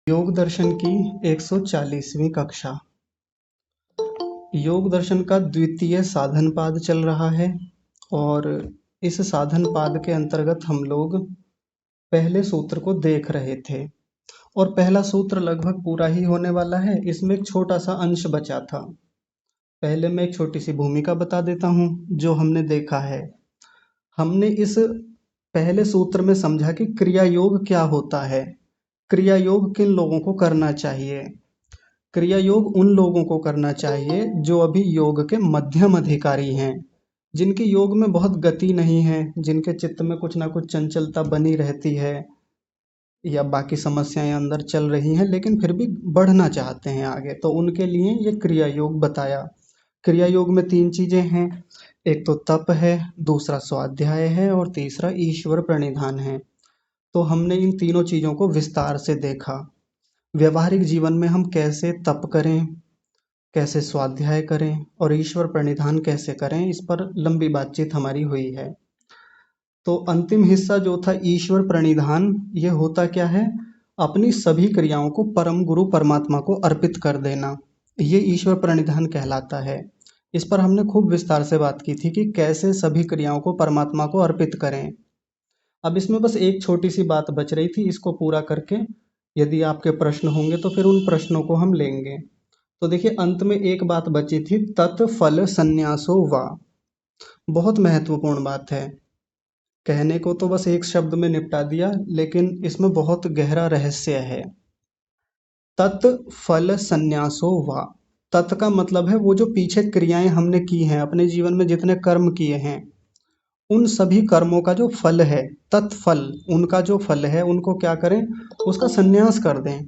योग दर्शन की 140वीं कक्षा। योग दर्शन का द्वितीय साधन पाद चल रहा है और इस साधन पाद के अंतर्गत हम लोग पहले सूत्र को देख रहे थे और पहला सूत्र लगभग पूरा ही होने वाला है। इसमें एक छोटा सा अंश बचा था। पहले मैं एक छोटी सी भूमिका बता देता हूँ जो हमने देखा है। हमने इस पहले सूत्र में समझा कि क्रिया योग क्या होता है, क्रिया योग किन लोगों को करना चाहिए। क्रिया योग उन लोगों को करना चाहिए जो अभी योग के मध्यम अधिकारी हैं, जिनकी योग में बहुत गति नहीं है, जिनके चित्त में कुछ ना कुछ चंचलता बनी रहती है या बाकी समस्याएं अंदर चल रही हैं, लेकिन फिर भी बढ़ना चाहते हैं आगे, तो उनके लिए ये क्रिया योग बताया। क्रिया योग में 3 चीजें हैं, एक तो तप है, दूसरा स्वाध्याय है और तीसरा ईश्वर प्रणिधान है। तो हमने इन तीनों चीजों को विस्तार से देखा। व्यवहारिक जीवन में हम कैसे तप करें, कैसे स्वाध्याय करें और ईश्वर प्रणिधान कैसे करें, इस पर लंबी बातचीत हमारी हुई है। तो अंतिम हिस्सा जो था ईश्वर प्रणिधान, ये होता क्या है, अपनी सभी क्रियाओं को परम गुरु परमात्मा को अर्पित कर देना, ये ईश्वर प्रणिधान कहलाता है। इस पर हमने खूब विस्तार से बात की थी कि कैसे सभी क्रियाओं को परमात्मा को अर्पित करें। अब इसमें बस एक छोटी सी बात बच रही थी, इसको पूरा करके यदि आपके प्रश्न होंगे तो फिर उन प्रश्नों को हम लेंगे। तो देखिए, अंत में एक बात बची थी, तत्फल संन्यासो वा। बहुत महत्वपूर्ण बात है। कहने को तो बस एक शब्द में निपटा दिया, लेकिन इसमें बहुत गहरा रहस्य है। तत्फल संन्यासो वा। तत् का मतलब है वो जो पीछे क्रियाएं हमने की हैं, अपने जीवन में जितने कर्म किए हैं, उन सभी कर्मों का जो फल है, तत्फल, उनका जो फल है, उनको क्या करें, उसका संन्यास कर दें।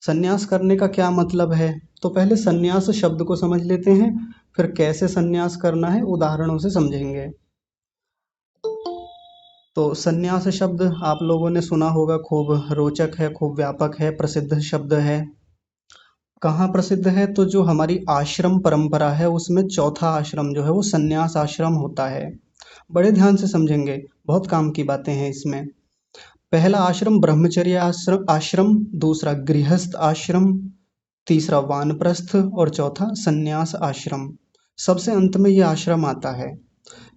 संन्यास करने का क्या मतलब है, तो पहले संन्यास शब्द को समझ लेते हैं, फिर कैसे संन्यास करना है उदाहरणों से समझेंगे। तो संन्यास शब्द आप लोगों ने सुना होगा, खूब रोचक है, खूब व्यापक है, प्रसिद्ध शब्द है। कहाँ प्रसिद्ध है, तो जो हमारी आश्रम परंपरा है उसमें चौथा आश्रम जो है वो संन्यास आश्रम होता है। बड़े ध्यान से समझेंगे, बहुत काम की बातें हैं इसमें। पहला आश्रम ब्रह्मचर्य आश्रम, दूसरा गृहस्थ आश्रम, तीसरा वानप्रस्थ और चौथा संन्यास आश्रम। सबसे अंत में यह आश्रम आता है।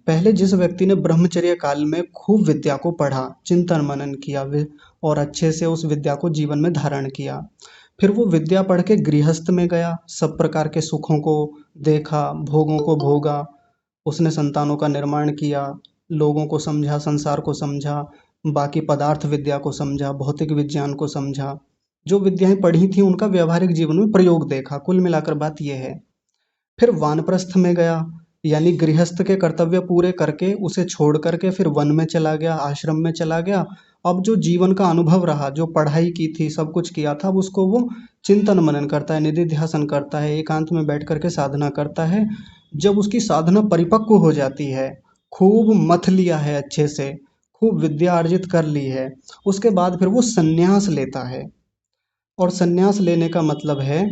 पहले जिस व्यक्ति ने ब्रह्मचर्य काल में खूब विद्या को पढ़ा, चिंतन मनन किया और अच्छे से उस विद्या को जीवन में धारण किया, फिर वो विद्या पढ़ के गृहस्थ में गया, सब प्रकार के सुखों को देखा, भोगों को भोगा, उसने संतानों का निर्माण किया, लोगों को समझा, संसार को समझा, बाकी पदार्थ विद्या को समझा, भौतिक विज्ञान को समझा, जो विद्याएं पढ़ी थी उनका व्यवहारिक जीवन में प्रयोग देखा। कुल मिलाकर बात यह है। फिर वानप्रस्थ में गया, यानी गृहस्थ के कर्तव्य पूरे करके उसे छोड़ करके फिर वन में चला गया, आश्रम में चला गया। अब जो जीवन का अनुभव रहा, जो पढ़ाई की थी, सब कुछ किया था, अब उसको वो चिंतन मनन करता है, निधिध्यासन करता है, एकांत में बैठ करके साधना करता है। जब उसकी साधना परिपक्व हो जाती है, खूब मथ लिया है अच्छे से, खूब विद्या अर्जित कर ली है, उसके बाद फिर वो संन्यास लेता है। और संन्यास लेने का मतलब है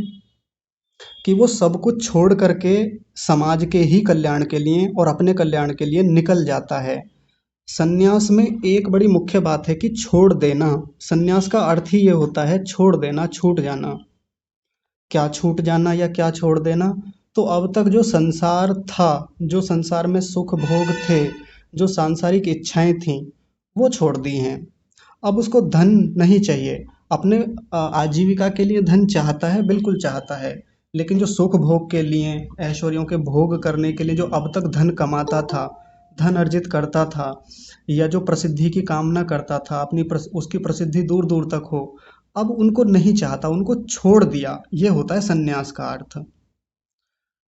कि वो सब कुछ छोड़ करके समाज के ही कल्याण के लिए और अपने कल्याण के लिए निकल जाता है। संन्यास में एक बड़ी मुख्य बात है कि छोड़ देना। संन्यास का अर्थ ही ये होता है छोड़ देना, छूट जाना। क्या छूट जाना या क्या छोड़ देना, तो अब तक जो संसार था, जो संसार में सुख भोग थे, जो सांसारिक इच्छाएं थीं, वो छोड़ दी हैं। अब उसको धन नहीं चाहिए। अपने आजीविका के लिए धन चाहता है, बिल्कुल चाहता है, लेकिन जो सुख भोग के लिए, ऐश्वर्यों के भोग करने के लिए जो अब तक धन कमाता था, धन अर्जित करता था, या जो प्रसिद्धि की कामना करता था, उसकी प्रसिद्धि दूर दूर तक हो, अब उनको नहीं चाहता, उनको छोड़ दिया। ये होता है संन्यास का अर्थ।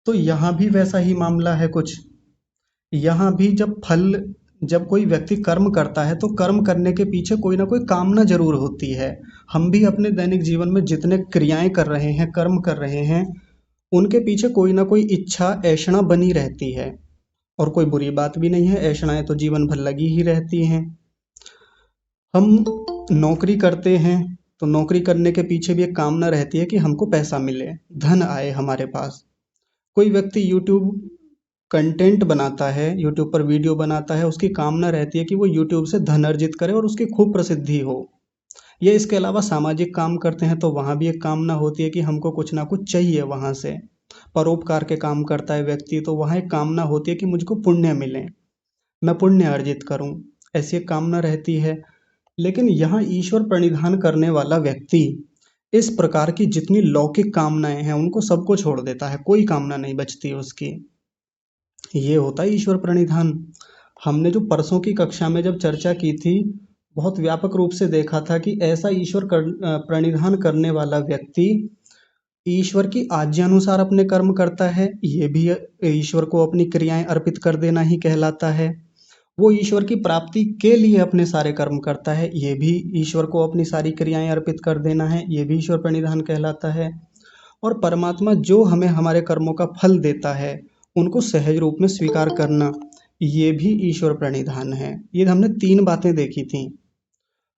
तो यहाँ भी वैसा ही मामला है कुछ। यहाँ भी जब कोई व्यक्ति कर्म करता है तो कर्म करने के पीछे कोई ना कोई कामना जरूर होती है। हम भी अपने दैनिक जीवन में जितने क्रियाएं कर रहे हैं, कर्म कर रहे हैं, उनके पीछे कोई ना कोई इच्छा, ऐषणा बनी रहती है। और कोई बुरी बात भी नहीं है, ऐषणाएं तो जीवन भर लगी ही रहती हैं। हम नौकरी करते हैं तो नौकरी करने के पीछे भी एक कामना रहती है कि हमको पैसा मिले, धन आए हमारे पास। कोई व्यक्ति यूट्यूब कंटेंट बनाता है, यूट्यूब पर वीडियो बनाता है, उसकी कामना रहती है कि वो यूट्यूब से धन अर्जित करे और उसकी खूब प्रसिद्धि हो। ये इसके अलावा सामाजिक काम करते हैं तो वहाँ भी एक कामना होती है कि हमको कुछ ना कुछ चाहिए वहाँ से। परोपकार के काम करता है व्यक्ति तो वहाँ एक कामना होती है कि मुझको पुण्य मिले, मैं पुण्य अर्जित करूँ, ऐसी एक कामना रहती है। लेकिन यहाँ ईश्वर प्रणिधान करने वाला व्यक्ति इस प्रकार की जितनी लौकिक कामनाएं हैं उनको सबको छोड़ देता है, कोई कामना नहीं बचती उसकी। ये होता है ईश्वर प्रणिधान। हमने जो परसों की कक्षा में जब चर्चा की थी, बहुत व्यापक रूप से देखा था कि ऐसा प्रणिधान करने वाला व्यक्ति ईश्वर की आज्ञानुसार अपने कर्म करता है, ये भी ईश्वर को अपनी क्रियाएं अर्पित कर देना ही कहलाता है। वो ईश्वर की प्राप्ति के लिए अपने सारे कर्म करता है, ये भी ईश्वर को अपनी सारी क्रियाएं अर्पित कर देना है, ये भी ईश्वर प्रणिधान कहलाता है। और परमात्मा जो हमें हमारे कर्मों का फल देता है उनको सहज रूप में स्वीकार करना, ये भी ईश्वर प्रणिधान है। ये हमने तीन बातें देखी थी।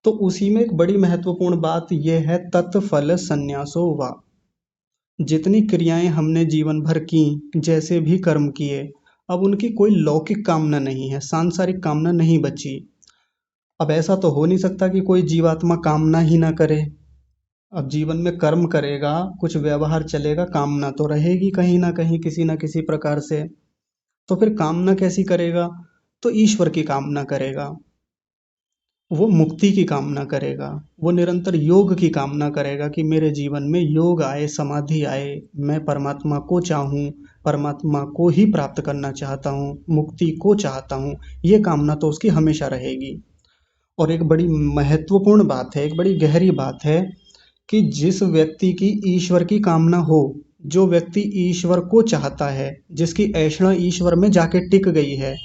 तो उसी में एक बड़ी महत्वपूर्ण बात यह है तत्फल संन्यासो वा। जितनी क्रियाएं हमने जीवन भर की, जैसे भी कर्म किए, अब उनकी कोई लौकिक कामना नहीं है, सांसारिक कामना नहीं बची। अब ऐसा तो हो नहीं सकता कि कोई जीवात्मा कामना ही ना करे। अब जीवन में कर्म करेगा, कुछ व्यवहार चलेगा, कामना तो रहेगी कहीं ना कहीं किसी ना किसी प्रकार से। तो फिर कामना कैसी करेगा? तो ईश्वर की कामना करेगा, वो मुक्ति की कामना करेगा, वो निरंतर योग की कामना करेगा कि मेरे जीवन में योग आए, समाधि आए, मैं परमात्मा को चाहूँ, परमात्मा को ही प्राप्त करना चाहता हूँ, मुक्ति को चाहता हूँ। ये कामना तो उसकी हमेशा रहेगी। और एक बड़ी महत्वपूर्ण बात है, एक बड़ी गहरी बात है कि जिस व्यक्ति की ईश्वर की कामना हो, जो व्यक्ति ईश्वर को चाहता है, जिसकी ऐषणा ईश्वर में जाके टिक गई है,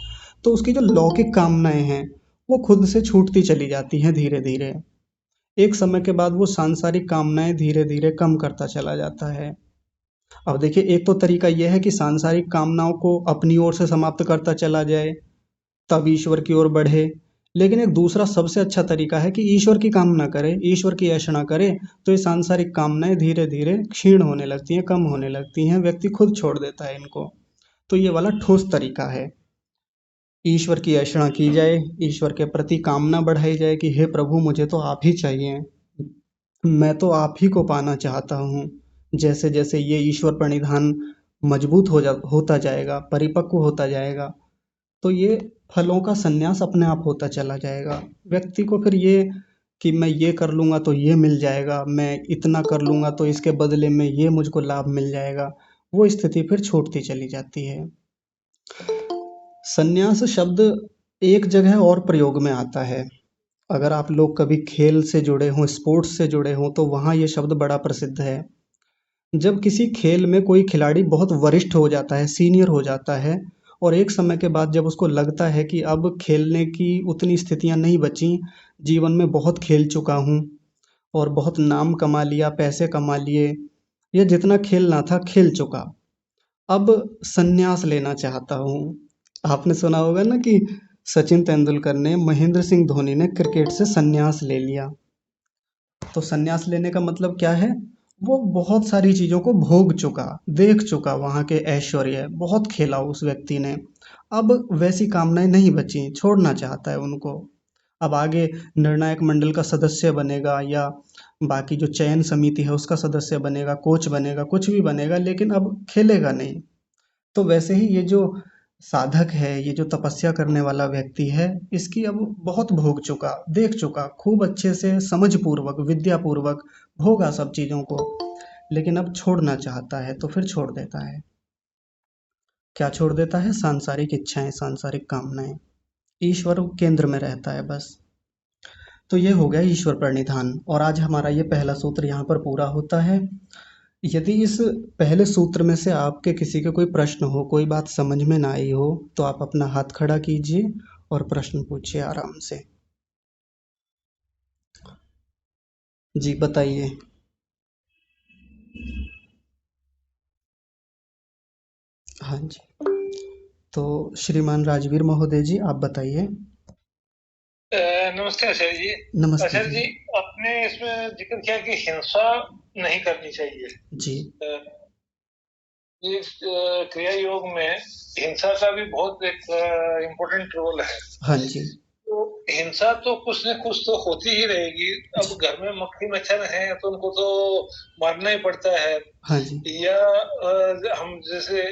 तो उसकी जो लौकिक कामनाएं हैं वो खुद से छूटती चली जाती हैं धीरे धीरे। एक समय के बाद वो सांसारिक कामनाएं धीरे धीरे कम करता चला जाता है। अब देखिए, एक तो तरीका यह है कि सांसारिक कामनाओं को अपनी ओर से समाप्त करता चला जाए, तब ईश्वर की ओर बढ़े। लेकिन एक दूसरा सबसे अच्छा तरीका है कि ईश्वर की कामना करे, ईश्वर की ऐषणा करे, तो ये सांसारिक कामनाएं धीरे धीरे क्षीण होने लगती हैं, कम होने लगती हैं, व्यक्ति खुद छोड़ देता है इनको। तो ये वाला ठोस तरीका है। ईश्वर की ऐषणा की जाए, ईश्वर के प्रति कामना बढ़ाई जाए कि हे प्रभु, मुझे तो आप ही चाहिए, मैं तो आप ही को पाना चाहता हूँ। जैसे जैसे ये ईश्वर प्रणिधान मजबूत होता जाएगा, परिपक्व होता जाएगा, तो ये फलों का संन्यास अपने आप होता चला जाएगा। व्यक्ति को फिर ये कि मैं ये कर लूँगा तो ये मिल जाएगा, मैं इतना कर लूँगा तो इसके बदले में ये मुझको लाभ मिल जाएगा, वो स्थिति फिर छूटती चली जाती है। संन्यास शब्द एक जगह और प्रयोग में आता है। अगर आप लोग कभी खेल से जुड़े हों, स्पोर्ट्स से जुड़े हों, तो वहाँ ये शब्द बड़ा प्रसिद्ध है। जब किसी खेल में कोई खिलाड़ी बहुत वरिष्ठ हो जाता है, सीनियर हो जाता है, और एक समय के बाद जब उसको लगता है कि अब खेलने की उतनी स्थितियां नहीं बची, जीवन में बहुत खेल चुका हूँ और बहुत नाम कमा लिया, पैसे कमा लिए, या जितना खेलना था खेल चुका, अब संन्यास लेना चाहता हूँ। आपने सुना होगा ना कि सचिन तेंदुलकर ने, महेंद्र सिंह धोनी ने क्रिकेट से संन्यास ले लिया। तो संन्यास लेने का मतलब क्या है? वो बहुत सारी चीजों को भोग चुका, देख चुका, वहां के ऐश्वर्य, बहुत खेला उस व्यक्ति ने। अब वैसी कामनाएं नहीं बची, छोड़ना चाहता है उनको। अब आगे निर्णायक मंडल का सदस्य बनेगा या बाकी जो चयन समिति है उसका सदस्य बनेगा, कोच बनेगा, कुछ भी बनेगा, लेकिन अब खेलेगा नहीं। तो वैसे ही ये जो साधक है, ये जो तपस्या करने वाला व्यक्ति है, इसकी अब बहुत भोग चुका, देख चुका, खूब अच्छे से समझ पूर्वक, विद्या पूर्वक भोगा सब चीजों को, लेकिन अब छोड़ना चाहता है तो फिर छोड़ देता है। क्या छोड़ देता है? सांसारिक इच्छाएं, सांसारिक कामनाएं। ईश्वर केंद्र में रहता है बस। तो ये हो गया ईश्वर प्रणिधान, और आज हमारा ये पहला सूत्र यहाँ पर पूरा होता है। यदि इस पहले सूत्र में से आपके किसी के कोई प्रश्न हो, कोई बात समझ में ना आई हो, तो आप अपना हाथ खड़ा कीजिए और प्रश्न पूछिए आराम से। जी बताइए। हाँ जी। तो श्रीमान राजवीर महोदय जी, आप बताइए। नमस्ते आचार्य जी। नमस्ते आचार्य जी। जी, आपने इसमें जिक्र किया कि हिंसा नहीं करनी चाहिए। जी। अ, इस क्रिया योग में हिंसा का भी बहुत एक इम्पोर्टेंट रोल है। हाँ जी। तो हिंसा तो कुछ न कुछ तो होती ही रहेगी। अब घर में मक्खी मच्छर हैं तो उनको तो मारना ही पड़ता है। हाँ जी। या हम जैसे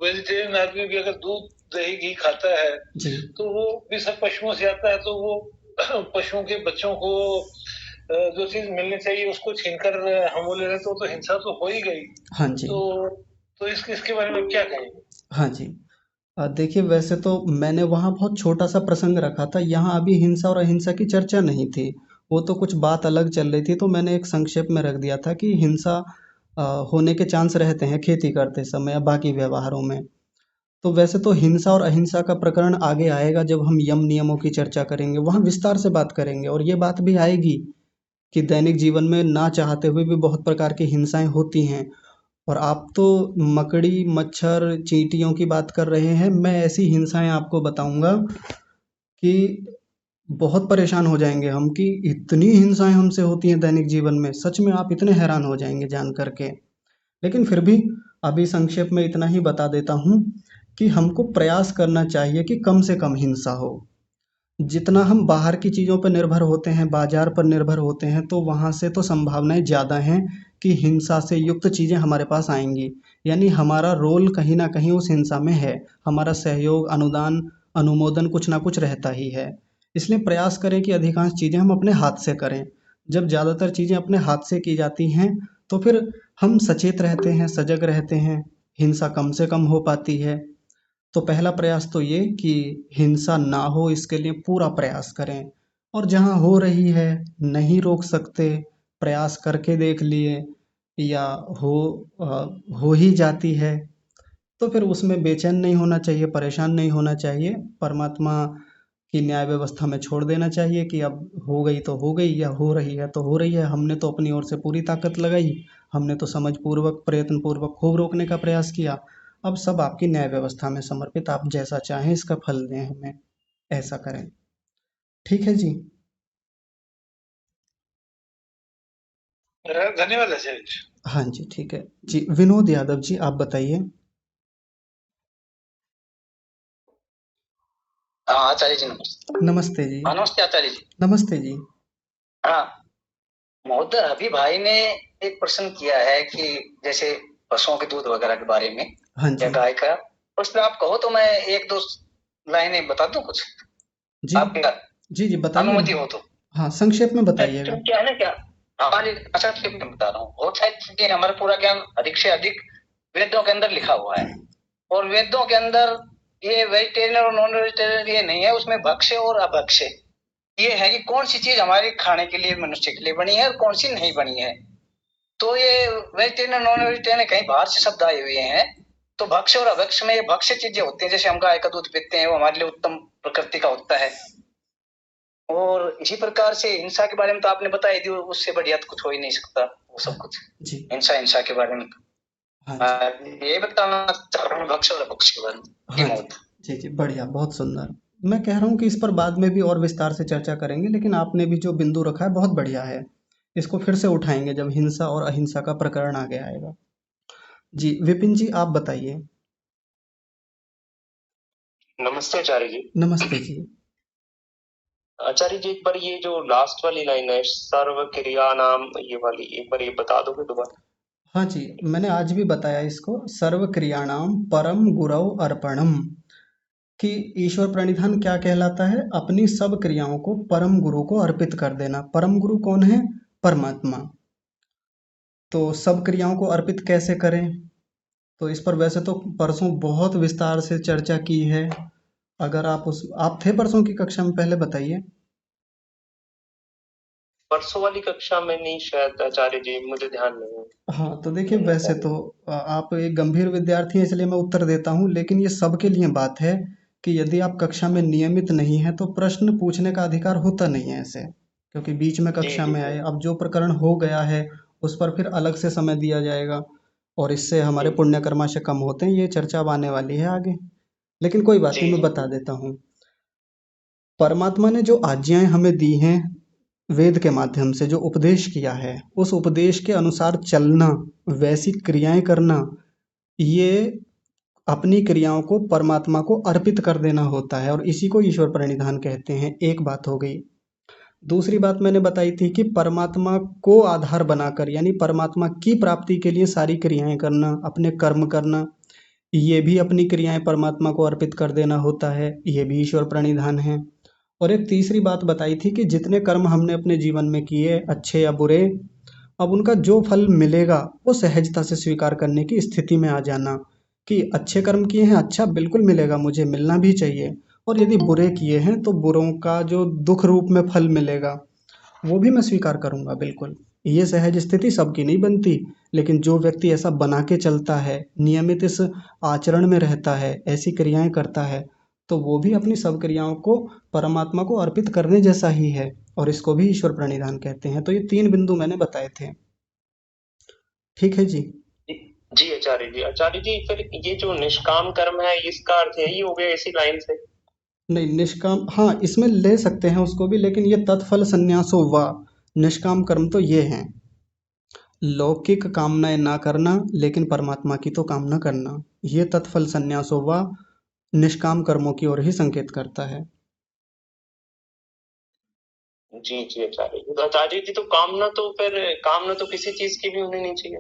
वेजिटेरियन आदमी भी अगर दूध दही घी खाता है जी। तो वो भी सब पशुओं से आता है, तो वो पशुओं के बच्चों को जो चीज मिलनी चाहिए उसको छीनकर हम वो ले रहे तो हिंसा तो हो ही गई। हाँ जी। तो इसके बारे में क्या कहेंगे? हाँ जी। देखिए वैसे तो मैंने वहाँ बहुत छोटा-सा प्रसंग रखा था, यहाँ अभी हिंसा और अहिंसा की चर्चा नहीं थी। वो तो कुछ बात अलग चल रही थी, तो मैंने एक संक्षेप में रख दिया था कि हिंसा अ, होने के चांस रहते हैं खेती करते समय या बाकी व्यवहारों में। तो वैसे तो हिंसा और अहिंसा का प्रकरण आगे आएगा जब हम यम नियमों की चर्चा करेंगे, वहाँ विस्तार से बात करेंगे और ये बात भी आएगी कि दैनिक जीवन में ना चाहते हुए भी बहुत प्रकार की हिंसाएँ होती हैं। और आप तो मकड़ी, मच्छर, चींटियों की बात कर रहे हैं, मैं ऐसी हिंसाएँ आपको बताऊँगा कि बहुत परेशान हो जाएँगे हम कि इतनी हिंसाएँ हमसे होती हैं दैनिक जीवन में, सच में आप इतने हैरान हो जाएँगे जान कर के। लेकिन फिर भी अभी संक्षेप में इतना ही बता देता हूँ कि हमको प्रयास करना चाहिए कि कम से कम हिंसा हो। जितना हम बाहर की चीज़ों पर निर्भर होते हैं, बाज़ार पर निर्भर होते हैं, तो वहाँ से तो संभावनाएँ ज़्यादा हैं कि हिंसा से युक्त चीज़ें हमारे पास आएँगी। यानी हमारा रोल कहीं न कहीं उस हिंसा में है। हमारा सहयोग, अनुदान, अनुमोदन कुछ न कुछ रहता ही है। इसलिए प्रयास करें कि अधिकांश चीज़ें हम अपने हाथ से करें। जब ज़्यादातर चीज़ें अपने हाथ से की जाती हैं, तो फिर हम सचेत रहते हैं, सजग रहते हैं, हिंसा कम से कम हो पाती है। तो पहला प्रयास तो ये कि हिंसा ना हो इसके लिए पूरा प्रयास करें और जहाँ हो रही है नहीं रोक सकते प्रयास करके देख लिए या हो हो ही जाती है तो फिर उसमें बेचैन नहीं होना चाहिए, परेशान नहीं होना चाहिए। परमात्मा की न्याय व्यवस्था में छोड़ देना चाहिए कि अब हो गई तो हो गई या हो रही है तो हो रही है। हमने तो अपनी ओर से पूरी ताकत लगाई, हमने तो समझपूर्वक, प्रयत्नपूर्वक खूब रोकने का प्रयास किया। अब सब आपकी न्याय व्यवस्था में समर्पित, आप जैसा चाहें इसका फल दें हमें, ऐसा करें। ठीक है जी। धन्यवाद आचार्य जी। हाँ जी, ठीक है। जी, विनोद यादव जी आप बताइए। हाँ आचार्य जी नमस्ते। नमस्ते जी। हाँ नमस्ते आचार्य जी। नमस्ते जी। हाँ महोदय, अभी भाई ने एक प्रश्न किया है कि जैसे पशुओं के दूध वगैरह के बारे में हाँ या जी। गाय का, उस पर आप कहो तो मैं एक दो लाइनें बता दूं कुछ, जी। आपकी जी, जी बताइए अनुमति ना। हो तो। हाँ, संक्षेप में बताइएगा। एक्चुअली क्या है ना, क्या हमारे, अच्छा ठीक है बता रहा हूँ। बहुत सारी चीजें, हमारा पूरा ज्ञान अधिक से अधिक वेदों के अंदर लिखा हुआ है, और वेदों के अंदर ये वेजिटेरियन और नॉन वेजिटेरियन ये नहीं है, उसमें भक्ष्य और अभक्ष्य ये है कि कौन सी चीज हमारे खाने के लिए, मनुष्य के लिए बनी है और कौन सी नहीं बनी है। तो ये वेजिटेरियन नॉन वेजिटेरियन कहीं बाहर से शब्द आए हुए हैं। तो भक्ष्य और अभक्ष्य में ये भक्ष्य चीजें होती हैं, जैसे हम गाय का दूध पीते हैं, वो हमारे लिए उत्तम प्रकृति का होता है। और इसी प्रकार से हिंसा के बारे में तो आपने बताई दी, उससे बढ़िया तो कुछ हो ही नहीं सकता वो सब कुछ। जी। हिंसा के बारे में हाँ जी। ये बताना चाह रहा हूँ भक्ष्य और अभक्ष्य के बारे में। हाँ जी। जी, जी, बढ़िया, बहुत सुंदर। मैं कह रहा हूँ कि इस पर बाद में भी और विस्तार से चर्चा करेंगे, लेकिन आपने भी जो बिंदु रखा है बहुत बढ़िया है। इसको फिर से उठाएँगे जब हिंसा और अहिंसा का प्रकरण आगे आएगा। जी, विपिन जी आप बताइए। नमस्ते आचार्य जी। नमस्ते जी। आचार्य जी, एक बार ये जो लास्ट वाली लाइन है, सर्व क्रिया नाम, ये वाली एक बार ये बता दोगे दोबारा? हाँ जी, मैंने आज भी बताया इसको, सर्व क्रियाणाम परम गुरौ अर्पणम, कि ईश्वर प्रणिधान क्या कहलाता है? अपनी सब क्रियाओं को परम गुरु को अर्पित कर देना। परम गुरु कौन है? परमात्मा। तो सब क्रियाओं को अर्पित कैसे करें? तो इस पर वैसे तो परसों बहुत विस्तार से चर्चा की है। अगर आप थे परसों की कक्षा में, पहले बताइए। परसों वाली कक्षा में नहीं शायद आचार्य जी, मुझे ध्यान नहीं है। हाँ, तो देखिए वैसे तो आप एक गंभीर विद्यार्थी हैं इसलिए मैं उत्तर देता हूँ, लेकिन ये सबके लिए बात है कि यदि आप कक्षा में नियमित नहीं हैं तो प्रश्न पूछने का अधिकार होता नहीं है ऐसे, क्योंकि बीच में कक्षा में आए, अब जो प्रकरण हो गया है उस पर फिर अलग से समय दिया जाएगा और इससे हमारे पुण्य कर्माशय कम होते हैं। ये चर्चा अब आने वाली है आगे, लेकिन कोई बात नहीं, मैं बता देता हूँ। परमात्मा ने जो आज्ञाएं हमें दी हैं वेद के माध्यम से, जो उपदेश किया है, उस उपदेश के अनुसार चलना, वैसी क्रियाएं करना, ये अपनी क्रियाओं को परमात्मा को अर्पित कर देना होता है और इसी को ईश्वर प्रणिधान कहते हैं। एक बात हो गई। दूसरी बात मैंने बताई थी कि परमात्मा को आधार बनाकर यानी परमात्मा की प्राप्ति के लिए सारी क्रियाएं करना, अपने कर्म करना, ये भी अपनी क्रियाएं परमात्मा को अर्पित कर देना होता है, ये भी ईश्वर प्रणिधान है। और एक तीसरी बात बताई थी कि जितने कर्म हमने अपने जीवन में किए, अच्छे या बुरे, अब उनका जो फल मिलेगा वो सहजता से स्वीकार करने की स्थिति में आ जाना कि अच्छे कर्म किए हैं, अच्छा बिल्कुल मिलेगा, मुझे मिलना भी चाहिए, और यदि बुरे किए हैं तो बुरों का जो दुख रूप में फल मिलेगा वो भी मैं स्वीकार करूंगा बिल्कुल। ये सहज स्थिति सबकी नहीं बनती, लेकिन जो व्यक्ति ऐसा बना के चलता है, नियमित इस आचरण में रहता है, ऐसी क्रियाएं करता है, तो वो भी अपनी सब क्रियाओं को परमात्मा को अर्पित करने जैसा ही है, और इसको भी ईश्वर प्रणिधान कहते हैं। तो ये 3 बिंदु मैंने बताए थे। ठीक है जी। जी आचार्य जी। आचार्य जी, फिर ये जो निष्काम कर्म है, इसका अर्थ यही हो गया इसी लाइन से? नहीं, निष्काम, हाँ इसमें ले सकते हैं उसको भी, लेकिन ये तत्फल संन्यासो वा, निष्काम कर्म तो ये हैं, लौकिक कामनाएं ना करना लेकिन परमात्मा की तो कामना करना, ये तत्फल संन्यासो वा निष्काम कर्मों की ओर ही संकेत करता है। जी जी आचार्य जी। तो आचार्य जी, तो कामना तो किसी चीज की भी होनी नहीं चाहिए।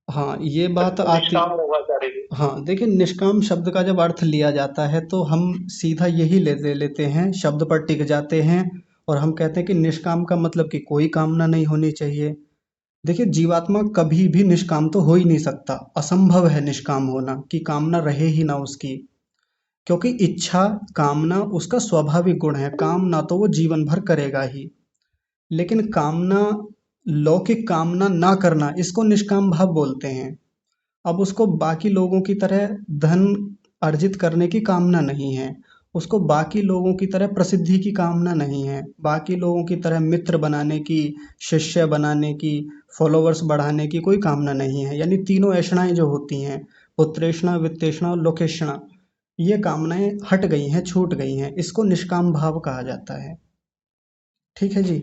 हाँ, ये बात तो आती। निष्काम होगा आचार्य जी। हाँ देखिए, निष्काम शब्द का जब अर्थ लिया जाता है तो हम सीधा यही ले लेते हैं, शब्द पर टिक जाते हैं और हम कहते हैं कि निष्काम का मतलब कि कोई कामना नहीं होनी चाहिए। देखिए, जीवात्मा कभी भी निष्काम तो हो ही नहीं सकता, असंभव है निष्काम होना, कि कामना रहे ही ना उसकी, क्योंकि इच्छा कामना उसका स्वाभाविक गुण है, कामना तो वो जीवन भर करेगा ही। लेकिन कामना, लौकिक कामना ना करना, इसको निष्काम भाव बोलते हैं। अब उसको बाकी लोगों की तरह धन अर्जित करने की कामना नहीं है, उसको बाकी लोगों की तरह प्रसिद्धि की कामना नहीं है, बाकी लोगों की तरह मित्र बनाने की, शिष्य बनाने की, फॉलोवर्स बढ़ाने की कोई कामना नहीं है। यानी तीनों ऐषणाएं जो होती हैं, पुत्रेषणा, वित्तेषणा और लोकेषणा, ये कामनाएं हट गई हैं, छूट गई हैं, इसको निष्काम भाव कहा जाता है। ठीक है जी।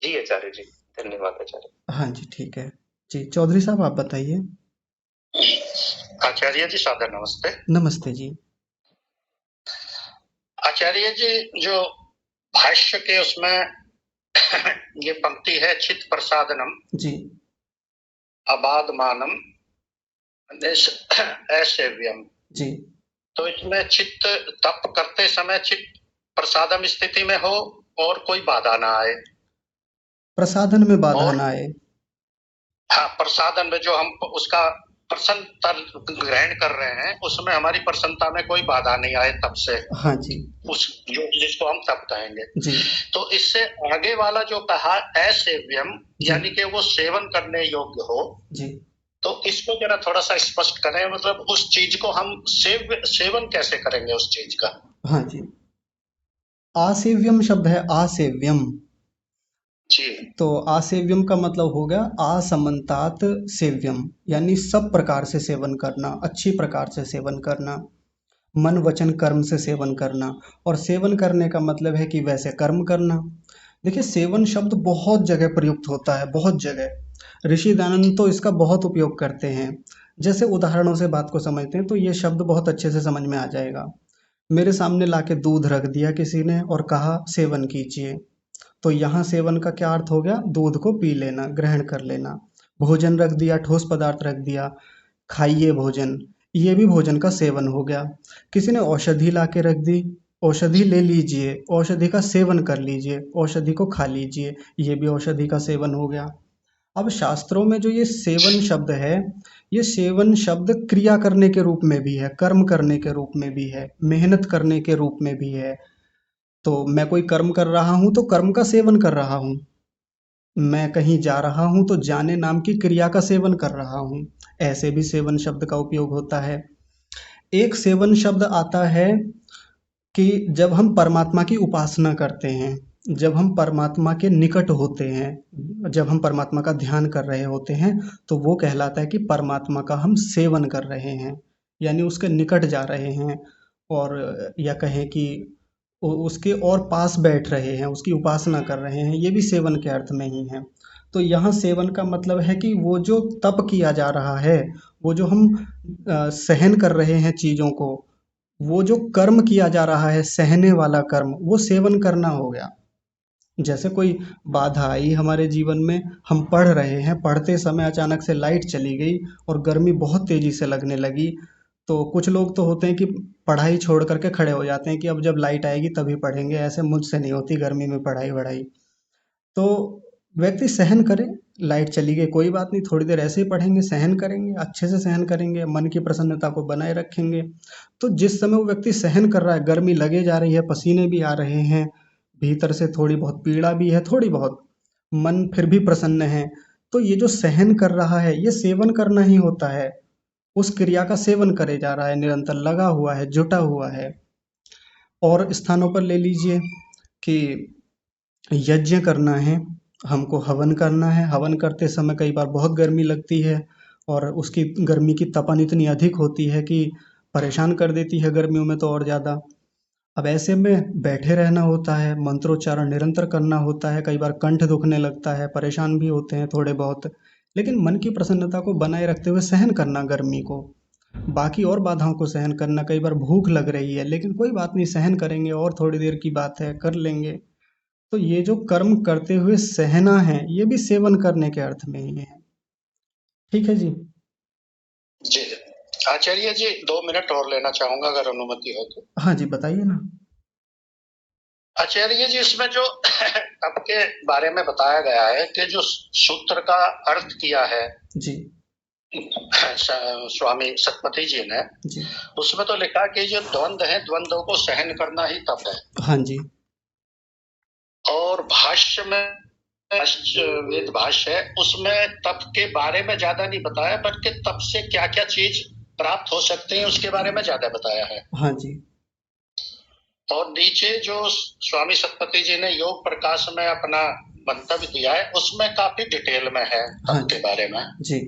जी आचार्य जी, धन्यवाद आचार्य। हाँ जी, ठीक है जी। चौधरी साहब आप बताइए। आचार्य जी सादर नमस्ते। नमस्ते जी। आचार्य जी, जो भाष्य के उसमें ये पंक्ति है, चित्त प्रसादनम जी। अबाधमानम असेव्यम। जी। तो इसमें चित्त तप करते समय चित्त प्रसादम स्थिति में हो और कोई बाधा ना आए, प्रसाधन में बाधा और ना आए। हाँ, प्रसादन में जो हम उसका प्रसन्नता ग्रहण कर रहे हैं उसमें हमारी प्रसन्नता में कोई बाधा नहीं आए तब से। हाँ जी। उस जो जिसको हम तप कहेंगे जी। तो इससे आगे वाला जो कहा असेव्यम, यानी कि वो सेवन करने योग्य हो, जी। तो इसको जरा थोड़ा सा स्पष्ट करें, मतलब उस चीज को हम सेवन कैसे करेंगे उस चीज का? हाँ जी, आसेव्यम शब्द है, आसेव्यम। जी। तो आसेव्यम का मतलब हो गया असमन्तात सेव्यम, यानी सब प्रकार से सेवन करना, अच्छी प्रकार से सेवन करना, मन वचन कर्म से सेवन करना। और सेवन करने का मतलब है कि वैसे कर्म करना। देखिए, सेवन शब्द बहुत जगह प्रयुक्त होता है, बहुत जगह। ऋषि दयानंद तो इसका बहुत उपयोग करते हैं। जैसे उदाहरणों से बात को समझते हैं तो ये शब्द बहुत अच्छे से समझ में आ जाएगा। मेरे सामने लाके दूध रख दिया किसी ने और कहा सेवन कीजिए, तो यहाँ सेवन का क्या अर्थ हो गया? दूध को पी लेना, ग्रहण कर लेना। भोजन रख दिया, ठोस पदार्थ रख दिया, खाइए भोजन, ये भी भोजन का सेवन हो गया। किसी ने औषधि ला के रख दी, औषधि ले लीजिए, औषधि का सेवन कर लीजिए, औषधि को खा लीजिए, ये भी औषधि का सेवन हो गया। अब शास्त्रों में जो ये सेवन शब्द है, ये सेवन शब्द क्रिया करने के रूप में भी है, कर्म करने के रूप में भी है, मेहनत करने के रूप में भी है। तो मैं कोई कर्म कर रहा हूँ तो कर्म का सेवन कर रहा हूँ, मैं कहीं जा रहा हूँ तो जाने नाम की क्रिया का सेवन कर रहा हूँ, ऐसे भी सेवन शब्द का उपयोग होता है। एक सेवन शब्द आता है कि जब हम परमात्मा की उपासना करते हैं, जब हम परमात्मा के निकट होते हैं, जब हम परमात्मा का ध्यान कर रहे होते हैं, तो वो कहलाता है कि परमात्मा का हम सेवन कर रहे हैं, यानी उसके निकट जा रहे हैं, और या कहें कि उसके और पास बैठ रहे हैं, उसकी उपासना कर रहे हैं, ये भी सेवन के अर्थ में ही है। तो यहाँ सेवन का मतलब है कि वो जो तप किया जा रहा है, वो जो हम सहन कर रहे हैं चीजों को, वो जो कर्म किया जा रहा है सहने वाला कर्म, वो सेवन करना हो गया। जैसे कोई बाधा आई हमारे जीवन में, हम पढ़ रहे हैं, पढ़ते समय अचानक से लाइट चली गई और गर्मी बहुत तेजी से लगने लगी, तो कुछ लोग तो होते हैं कि पढ़ाई छोड़ करके खड़े हो जाते हैं कि अब जब लाइट आएगी तभी पढ़ेंगे, ऐसे मुझसे नहीं होती गर्मी में पढ़ाई वढ़ाई। तो व्यक्ति सहन करे, लाइट चली गई कोई बात नहीं, थोड़ी देर ऐसे ही पढ़ेंगे, सहन करेंगे, अच्छे से सहन करेंगे, मन की प्रसन्नता को बनाए रखेंगे। तो जिस समय वो व्यक्ति सहन कर रहा है, गर्मी लगे जा रही है, पसीने भी आ रहे हैं, भीतर से थोड़ी बहुत पीड़ा भी है, थोड़ी बहुत, मन फिर भी प्रसन्न है, तो ये जो सहन कर रहा है ये सेवन करना ही होता है। उस क्रिया का सेवन करे जा रहा है, निरंतर लगा हुआ है, जुटा हुआ है। और स्थानों पर ले लीजिए कि यज्ञ करना है, हमको हवन करना है, हवन करते समय कई बार बहुत गर्मी लगती है और उसकी गर्मी की तपन इतनी अधिक होती है कि परेशान कर देती है गर्मियों में तो और ज़्यादा। अब ऐसे में बैठे रहना होता है, मंत्रोच्चारण निरंतर करना होता है, कई बार कंठ दुखने लगता है, परेशान भी होते हैं थोड़े बहुत, लेकिन मन की प्रसन्नता को बनाए रखते हुए सहन करना गर्मी को, बाकी और बाधाओं को सहन करना। कई बार भूख लग रही है लेकिन कोई बात नहीं, सहन करेंगे, और थोड़ी देर की बात है, कर लेंगे। तो ये जो कर्म करते हुए सहना है, ये भी सेवन करने के अर्थ में ही है। ठीक है जी। जी आचार्य जी 2 मिनट और लेना चाहूंगा अगर अनुमति हो तो। हाँ जी, बताइए ना। आचार्य जी इसमें जो तप के बारे में बताया गया है कि जो सूत्र का अर्थ किया है जी स्वामी सतपति जी ने, जी। उसमें तो लिखा कि जो द्वंद्व है, द्वंद्वों को सहन करना ही तप है। हाँ जी। और भाष्य में वेद भाष्य है, उसमें तप के बारे में ज्यादा नहीं बताया, बल्कि तप से क्या क्या चीज प्राप्त हो सकते हैं उसके बारे में ज्यादा बताया है। हाँ जी। और नीचे जो स्वामी सतपति जी ने योग प्रकाश में अपना मंतव्य दिया है, उसमें काफी डिटेल में है हाँ तप के बारे में जी।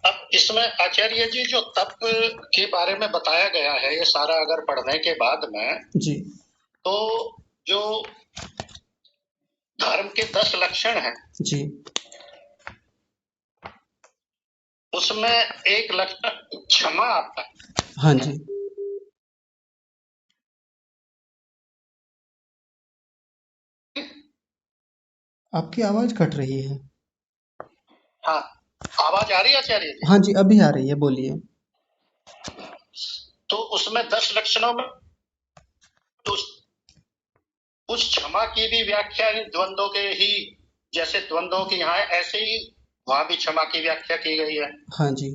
अब इसमें आचार्य जी जो तप के बारे में बताया गया है, ये सारा अगर पढ़ने के बाद में जी, तो जो धर्म के 10 लक्षण हैं जी, उसमें एक लक्षण क्षमा आता है। हाँ जी। आपकी आवाज कट रही है। हाँ, आवाज आ रही है आचार्य जी? हाँ जी, अभी आ रही है, बोलिए। तो उसमें 10 लक्षणों में उस क्षमा की भी व्याख्या द्वंद्वों के ही, जैसे द्वंद्वों की यहाँ है ऐसे ही वहां भी क्षमा की व्याख्या की गई है। हाँ जी।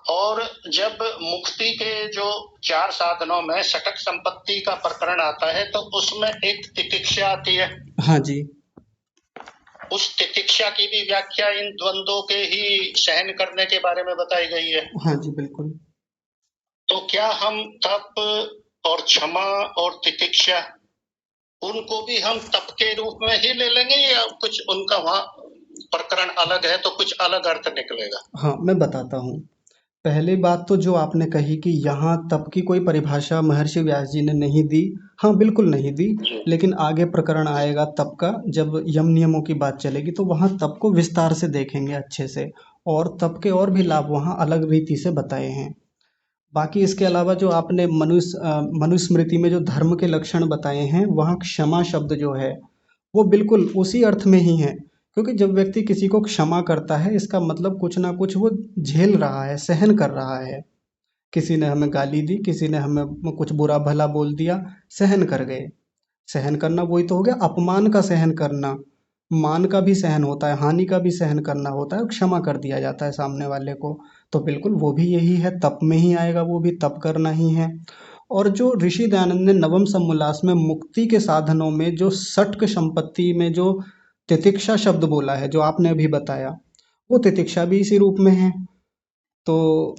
और जब मुक्ति के जो 4 साधनों में षटक संपत्ति का प्रकरण आता है तो उसमें एक तितिक्षा आती है। हाँ जी। उस तितिक्षा की भी व्याख्या इन द्वंद्वों के ही सहन करने के बारे में बताई गई है। हाँ जी, बिल्कुल। तो क्या हम तप और क्षमा और तितिक्षा उनको भी हम तप के रूप में ही ले लेंगे, या कुछ उनका वहां प्रकरण अलग है तो कुछ अलग अर्थ निकलेगा? हाँ, मैं बताता हूँ। पहली बात तो जो आपने कही कि यहाँ तप की कोई परिभाषा महर्षि व्यास जी ने नहीं दी, हाँ बिल्कुल नहीं दी, लेकिन आगे प्रकरण आएगा तप का, जब यम नियमों की बात चलेगी तो वहाँ तप को विस्तार से देखेंगे अच्छे से, और तप के और भी लाभ वहाँ अलग रीति से बताए हैं। बाकी इसके अलावा जो आपने मनुस्मृति में जो धर्म के लक्षण बताए हैं, वहाँ क्षमा शब्द जो है वो बिल्कुल उसी अर्थ में ही है, क्योंकि जब व्यक्ति किसी को क्षमा करता है इसका मतलब कुछ ना कुछ वो झेल रहा है, सहन कर रहा है। किसी ने हमें गाली दी, किसी ने हमें कुछ बुरा भला बोल दिया, सहन कर गए। सहन करना वही तो हो गया, अपमान का सहन करना, मान का भी सहन होता है, हानि का भी सहन करना होता है, और क्षमा कर दिया जाता है सामने वाले को। तो बिल्कुल वो भी यही है, तप में ही आएगा, वो भी तप करना ही है। और जो ऋषि दयानंद ने नवम समोल्लास में मुक्ति के साधनों में जो षटक संपत्ति में जो तितिक्षा शब्द बोला है, जो आपने अभी बताया, वो तितिक्षा भी इसी रूप में है। तो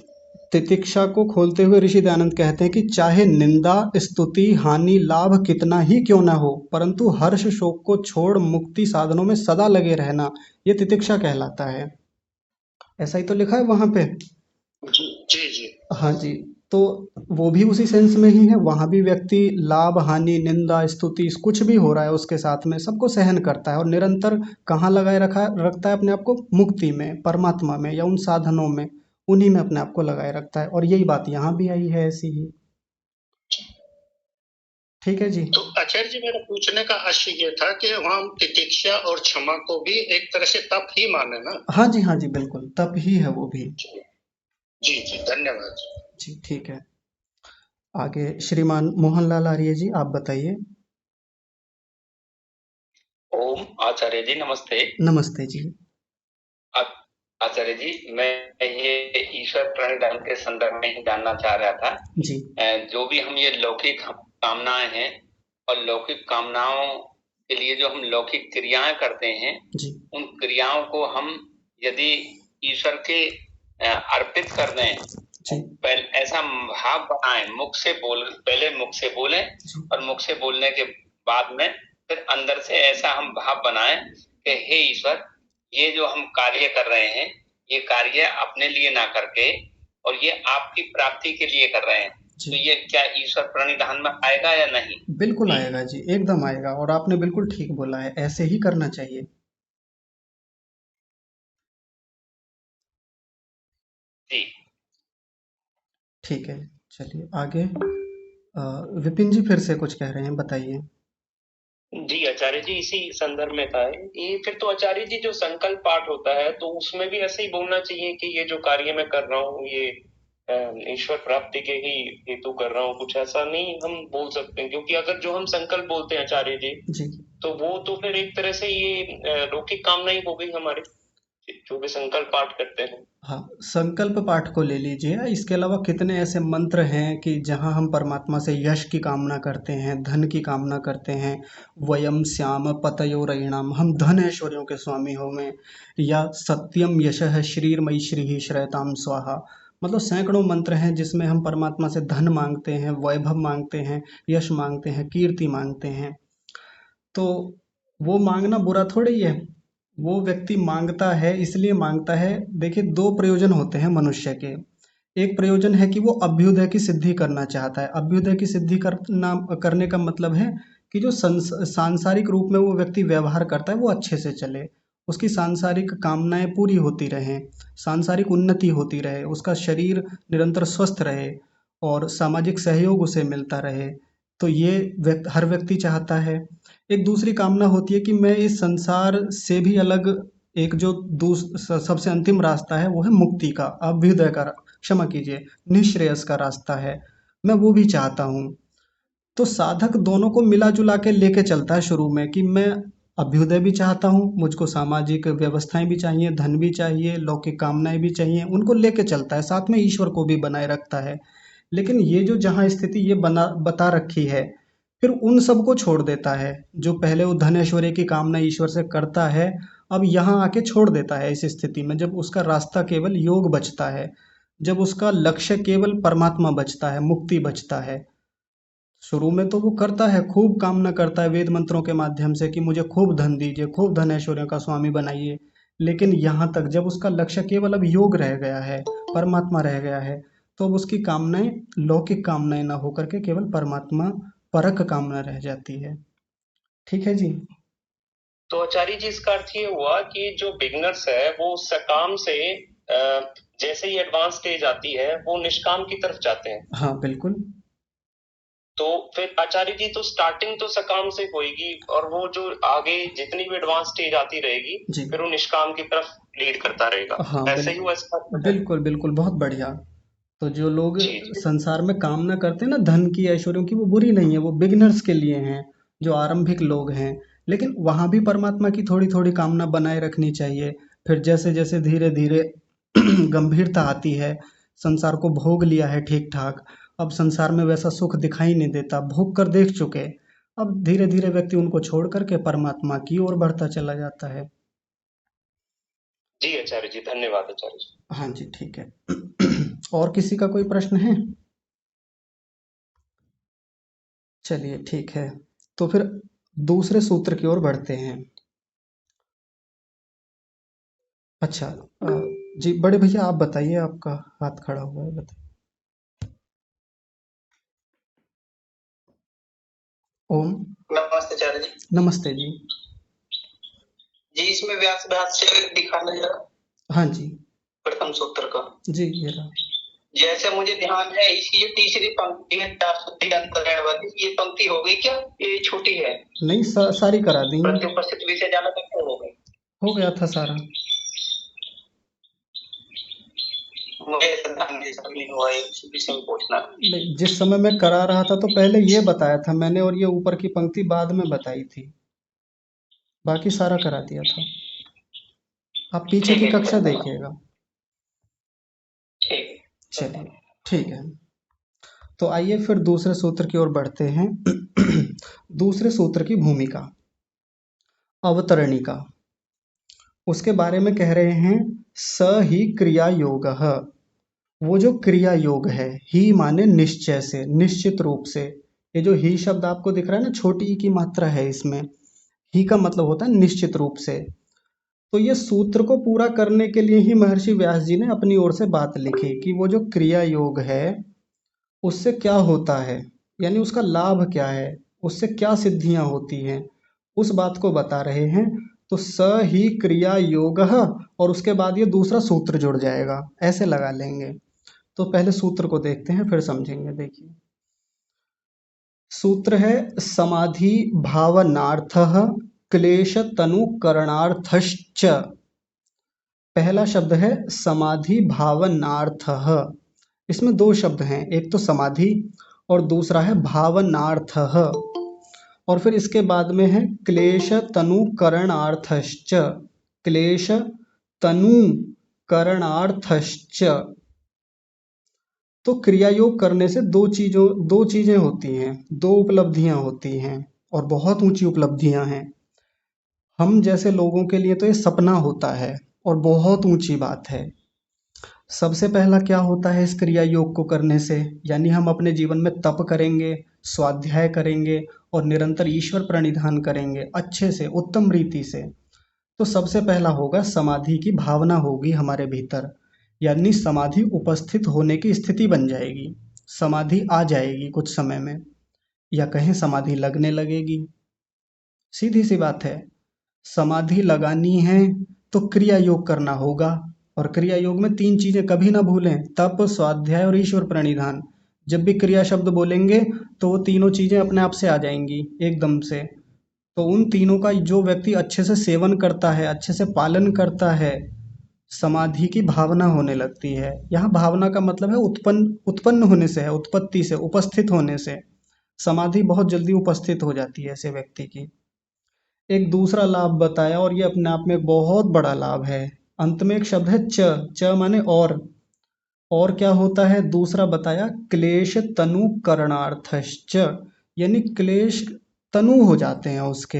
तितिक्षा को खोलते हुए ऋषि दयानंद कहते हैं कि चाहे निंदा, स्तुति, हानि, लाभ कितना ही क्यों ना हो, परंतु हर्ष शोक को छोड़ मुक्ति साधनों में सदा लगे रहना, ये तितिक्षा कहलाता है। ऐसा ही तो लिखा है वहां पे। जी जी। हाँ जी। तो वो भी उसी सेंस में ही है, वहाँ भी व्यक्ति लाभ हानि निंदा स्तुति कुछ भी हो रहा है उसके साथ में सबको सहन करता है और निरंतर कहाँ लगाए रखता है अपने आप को, मुक्ति में, परमात्मा में या उन साधनों में, उन्हीं में अपने आप को लगाए रखता है। और यही बात यहाँ भी आई है ऐसी ही। ठीक है जी। तो आचार्य जी, मेरा पूछने का आशय ये था कि हम तितिक्षा और क्षमा को भी एक तरह से तप ही माने ना? हाँ जी बिल्कुल, तप ही है वो भी। जी जी, धन्यवाद जी ठीक है। आगे श्रीमान मोहनलाल आर्य जी, आप बताइए। ओम आचार्य जी नमस्ते। नमस्ते जी। आचार्य जी, मैं ये ईश्वर प्रणिधान के संदर्भ में ही जानना चाह रहा था जी। जो भी हम ये लौकिक कामनाएं हैं और लौकिक कामनाओं के लिए जो हम लौकिक क्रियाएं करते हैं जी। उन क्रियाओं को हम यदि ईश्वर के अर्पित कर दें, पहले ऐसा भाव बनाएं, पहले मुख से बोलें और मुख से बोलने के बाद में फिर अंदर से ऐसा हम भाव बनाएं कि हे ईश्वर, ये जो हम कार्य कर रहे हैं ये कार्य अपने लिए ना करके और ये आपकी प्राप्ति के लिए कर रहे हैं, तो ये क्या ईश्वर प्रणिधान में आएगा या नहीं? बिल्कुल आएगा जी, एकदम आएगा। और आपने बिल्कुल ठीक बोला है, ऐसे ही करना चाहिए। जी ठीक है, चलिए आगे। विपिन जी फिर से कुछ कह रहे हैं, बताइए। जी आचार्य जी, इसी संदर्भ में था ये। फिर तो आचार्य जी जो संकल्प पाठ होता है तो उसमें भी ऐसे ही बोलना चाहिए कि ये जो कार्य मैं कर रहा हूँ ये ईश्वर प्राप्ति के ही हेतु कर रहा हूँ, कुछ ऐसा नहीं हम बोल सकते हैं? क्योंकि अगर जो हम संकल्प बोलते हैं आचार्य जी तो वो तो फिर एक तरह से ये लौकिक कामना ही हो गई हमारी, जो भी संकल्प पाठ करते हैं। हाँ, संकल्प पाठ को ले लीजिए। इसके अलावा कितने ऐसे मंत्र हैं कि जहाँ हम परमात्मा से यश की कामना करते हैं, धन की कामना करते हैं। वयम श्याम पतयो रयिणाम, हम धन ऐश्वर्यों के स्वामी होवें। या सत्यम यशः श्रीर्मयी श्रीः श्रयताम स्वाहा। मतलब सैकड़ों मंत्र हैं जिसमें हम परमात्मा से धन मांगते हैं, वैभव मांगते हैं, यश मांगते हैं, कीर्ति मांगते हैं। तो वो मांगना बुरा थोड़ी है, वो व्यक्ति मांगता है इसलिए मांगता है। देखिए, दो प्रयोजन होते हैं मनुष्य के। एक प्रयोजन है कि वो अभ्युदय की सिद्धि करना चाहता है। अभ्युदय की सिद्धि करने का मतलब है कि जो सांसारिक रूप में वो व्यक्ति व्यवहार करता है वो अच्छे से चले, उसकी सांसारिक कामनाएं पूरी होती रहें, सांसारिक उन्नति होती रहे, उसका शरीर निरंतर स्वस्थ रहे और सामाजिक सहयोग उसे मिलता रहे। तो ये हर व्यक्ति चाहता है। एक दूसरी कामना होती है कि मैं इस संसार से भी अलग, एक जो सबसे अंतिम रास्ता है वो है मुक्ति का, अभ्युदय का, क्षमा कीजिए, निःश्रेयस का रास्ता है, मैं वो भी चाहता हूँ। तो साधक दोनों को मिला जुला के लेके चलता है शुरू में कि मैं अभ्युदय भी चाहता हूँ, मुझको सामाजिक व्यवस्थाएं भी चाहिए, धन भी चाहिए, लौकिक कामनाएं भी चाहिए, उनको लेके चलता है, साथ में ईश्वर को भी बनाए रखता है। लेकिन ये जो जहाँ स्थिति ये बता रखी है, फिर उन सबको छोड़ देता है। जो पहले वो धन ऐश्वर्य की कामना ईश्वर से करता है, अब यहाँ आके छोड़ देता है इस स्थिति में, जब उसका रास्ता केवल योग बचता है, जब उसका लक्ष्य केवल परमात्मा बचता है, मुक्ति बचता है। शुरू में तो वो करता है, खूब कामना करता है वेद मंत्रों के माध्यम से कि मुझे खूब धन दीजिए, खूब धन ऐश्वर्य का स्वामी बनाइए। लेकिन यहाँ तक जब उसका लक्ष्य केवल अब योग रह गया है, परमात्मा रह गया है, तो अब उसकी कामनाएं लौकिक कामनाएं ना होकर के केवल परमात्मा परक कामना रह जाती है। ठीक है जी। तो आचार्य जी, इसका अर्थ ये हुआ कि जो बिगनर्स है वो सकाम से जैसे ही एडवांस स्टेज आती है वो निष्काम की तरफ जाते हैं। हाँ बिल्कुल। तो फिर आचार्य जी तो स्टार्टिंग तो सकाम से होगी और वो जो आगे जितनी भी एडवांस स्टेज आती रहेगी फिर वो निष्काम की तरफ लीड करता रहेगा। हाँ ऐसे ही हुआ इसका? बिल्कुल बिल्कुल, बहुत बढ़िया। तो जो लोग संसार में कामना करते हैं ना धन की, ऐश्वर्यों की, वो बुरी नहीं है, वो बिगिनर्स के लिए हैं, जो आरंभिक लोग हैं। लेकिन वहां भी परमात्मा की थोड़ी थोड़ी कामना बनाए रखनी चाहिए। फिर जैसे जैसे धीरे धीरे गंभीरता आती है, संसार को भोग लिया है ठीक ठाक, अब संसार में वैसा सुख दिखाई नहीं देता, भोग कर देख चुके, अब धीरे धीरे व्यक्ति उनको छोड़ करके परमात्मा की ओर बढ़ता चला जाता है। जी आचार्य जी, धन्यवाद आचार्य जी। हाँ जी, ठीक है। और किसी का कोई प्रश्न है? चलिए ठीक है, तो फिर दूसरे सूत्र की ओर बढ़ते हैं। अच्छा, जी बड़े भैया आप बताइए, आपका हाथ खड़ा हुआ है, बताइए। ओम। नमस्ते आचार्य जी। नमस्ते जी। जी इसमें व्यास भाष्य दिखाना जरा। हाँ जी। प्रथम सूत्र का। जी ये रहा। जैसे मुझे ध्यान है इसकी तीसरी पंक्ति है शुद्धि अंतरण वाली, ये पंक्ति हो गई क्या? ये छोटी है। नहीं सारी करा दी। प्रत्युपस्थित विषय जाना तक हो गई। हो गया था सारा। मुझे ध्यान नहीं हुआ है, इसी विषय में पूछना। नहीं, जिस समय मैं करा रहा था तो पहले ये बताया था मैंने, और ये ऊपर की पंक्ति बाद में बताई थी। बाकी सारा करा दिया था। आप पीछे की कक्षा देखिएगा। चलिए ठीक है। तो आइए फिर दूसरे सूत्र की ओर बढ़ते हैं। दूसरे सूत्र की भूमिका, अवतरणिका, उसके बारे में कह रहे हैं स ही क्रिया योगः। वो जो क्रिया योग है, ही माने निश्चय से, निश्चित रूप से। ये जो ही शब्द आपको दिख रहा है ना, छोटी ई की मात्रा है इसमें। ही का मतलब होता है निश्चित रूप से। तो ये सूत्र को पूरा करने के लिए ही महर्षि व्यास जी ने अपनी ओर से बात लिखी कि वो जो क्रिया योग है उससे क्या होता है, यानी उसका लाभ क्या है, उससे क्या सिद्धियां होती हैं, उस बात को बता रहे हैं। तो स ही क्रिया योगः, और उसके बाद ये दूसरा सूत्र जुड़ जाएगा, ऐसे लगा लेंगे। तो पहले सूत्र को देखते हैं फिर समझेंगे। देखिए सूत्र है समाधि भावनार्थः क्लेश तनु करणार्थश्च। पहला शब्द है समाधि भावनार्थः। इसमें दो शब्द हैं, एक तो समाधि और दूसरा है भावनार्थः। और फिर इसके बाद में है क्लेश तनु करणार्थश्च। क्लेश तनु करणार्थश्च। तो क्रिया योग करने से दो चीजें होती हैं, दो उपलब्धियां होती हैं, और बहुत ऊंची उपलब्धियां हैं। हम जैसे लोगों के लिए तो ये सपना होता है और बहुत ऊंची बात है। सबसे पहला क्या होता है इस क्रिया योग को करने से, यानी हम अपने जीवन में तप करेंगे, स्वाध्याय करेंगे और निरंतर ईश्वर प्रणिधान करेंगे अच्छे से, उत्तम रीति से। तो सबसे पहला होगा समाधि की भावना होगी हमारे भीतर, यानी समाधि उपस्थित होने की स्थिति बन जाएगी, समाधि आ जाएगी कुछ समय में, या कहें समाधि लगने लगेगी। सीधी सी बात है, समाधि लगानी है तो क्रिया योग करना होगा। और क्रिया योग में तीन चीजें कभी ना भूलें, तप, स्वाध्याय और ईश्वर प्रणिधान। जब भी क्रिया शब्द बोलेंगे तो वो तीनों चीजें अपने आप से आ जाएंगी एकदम से। तो उन तीनों का जो व्यक्ति अच्छे से सेवन करता है, अच्छे से पालन करता है, समाधि की भावना होने लगती है। यहाँ भावना का मतलब है उत्पन्न होने से है, उत्पत्ति से, उपस्थित होने से। समाधि बहुत जल्दी उपस्थित हो जाती है ऐसे व्यक्ति की। एक दूसरा लाभ बताया, और ये अपने आप में एक बहुत बड़ा लाभ है। अंत में एक शब्द है च, च माने और क्या होता है दूसरा बताया, क्लेश तनु करणार्थश्च, यानी क्लेश तनु हो जाते हैं उसके,